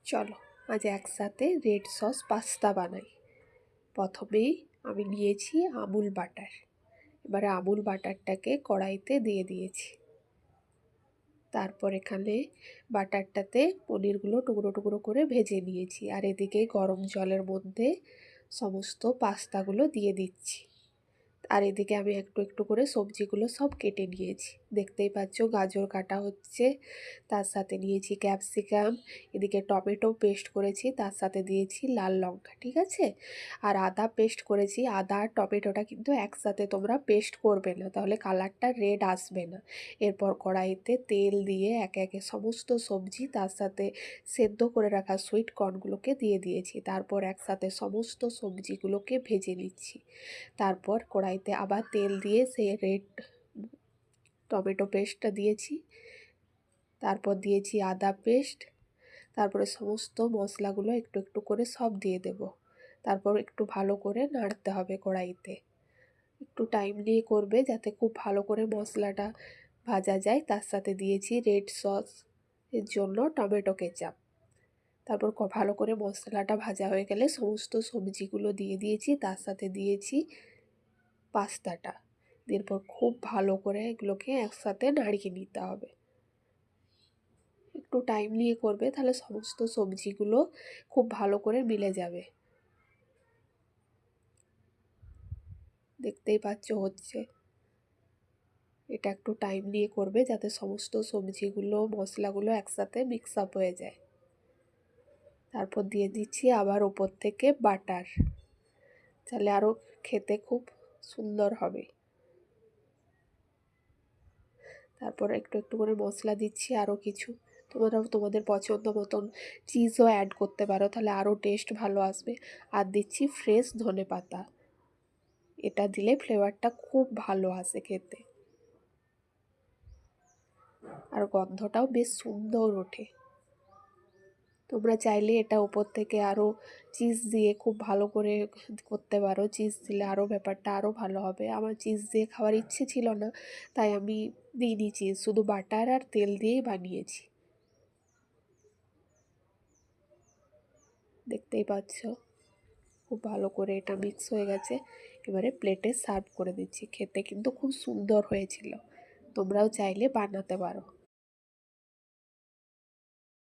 চলো আজ একসাথে রেড সস পাস্তা বানাই। প্রথমেই আমি নিয়েছি আমুল বাটার। এবারে আমুল বাটারটাকে কড়াইতে দিয়ে দিয়েছি। তারপর এখানে বাটারটাতে পনিরগুলো টুকরো টুকরো করে ভেজে নিয়েছি, আর এদিকে গরম জলের মধ্যে সমস্ত পাস্তাগুলো দিয়ে দিচ্ছি। আর এদিকে আমি একটু একটু করে সবজিগুলো সব কেটে নিয়েছি, দেখতেই পাচ্ছ। গাজর কাটা হচ্ছে, তার সাথে নিয়েছি ক্যাপসিকাম, এদিকে টমেটো পেস্ট করেছি, তার সাথে দিয়েছি লাল লঙ্কা, ঠিক আছে। আর আদা পেস্ট করেছি। আদা আর টমেটোটা কিন্তু একসাথে তোমরা পেস্ট করবে না, তাহলে কালারটা রেড আসবে না। এরপর কড়াইতে তেল দিয়ে একে একে সমস্ত সবজি, তার সাথে সেদ্ধ করে রাখা সুইট কর্নগুলোকে দিয়ে দিয়েছি। তারপর একসাথে সমস্ত সবজিগুলোকে ভেজে নিচ্ছি। তারপর কড়াইতে আবার তেল দিয়ে সেই রেড টমেটো পেস্টটা দিয়েছি। তারপর দিয়েছি আদা পেস্ট। তারপরে সমস্ত মশলাগুলো একটু একটু করে সব দিয়ে দেব। তারপর একটু ভালো করে নাড়তে হবে কড়াইতে। একটু টাইম নিয়ে করবে যাতে খুব ভালো করে মশলাটা ভাজা যায়। তার সাথে দিয়েছি রেড সস এর জন্য টমেটো কেচাপ। তারপর ভালো করে মশলাটা ভাজা হয়ে গেলে সমস্ত সবজিগুলো দিয়ে দিয়েছি, তার সাথে দিয়েছি পাস্তাটা। এরপর খুব ভালো করে এগুলোকে একসাথে নাড়িয়ে নিতে হবে। একটু টাইম নিয়ে করবে, তাহলে সমস্ত সবজিগুলো খুব ভালো করে মিলে যাবে। দেখতেই পাচ্ছ হচ্ছে। এটা একটু টাইম নিয়ে করবে যাতে সমস্ত সবজিগুলো মশলাগুলো একসাথে মিক্স আপ হয়ে যায়। তারপর দিয়ে দিচ্ছি আবার ওপর থেকে বাটার, তাহলে আরও খেতে খুব সুন্দর হবে। তারপর একটু একটু করে মশলা দিচ্ছি আরও কিছু। তোমরাও তোমাদের পছন্দ মতন চিজও অ্যাড করতে পারো, তাহলে আরও টেস্ট ভালো আসবে। আর দিচ্ছি ফ্রেশ ধনেপাতা, এটা দিলে ফ্লেভারটা খুব ভালো আসে খেতে, আর গন্ধটাও বেশ সুন্দর ওঠে। তোমরা চাইলে এটা ওপর থেকে আরও চিজ দিয়ে খুব ভালো করে করতে পারো। চিজ দিলে আরও ব্যাপারটা আরও ভালো হবে। আমার চিজ দিয়ে খাওয়ার ইচ্ছে ছিল না, তাই আমি দিইনি চিজ, শুধু বাটার আর তেল দিয়েই বানিয়েছি। দেখতেই পাচ্ছ খুব ভালো করে এটা মিক্স হয়ে গেছে। এবারে প্লেটে সার্ভ করে দিচ্ছি। খেতে কিন্তু খুব সুন্দর হয়েছিল, তোমরাও চাইলে বানাতে পারো।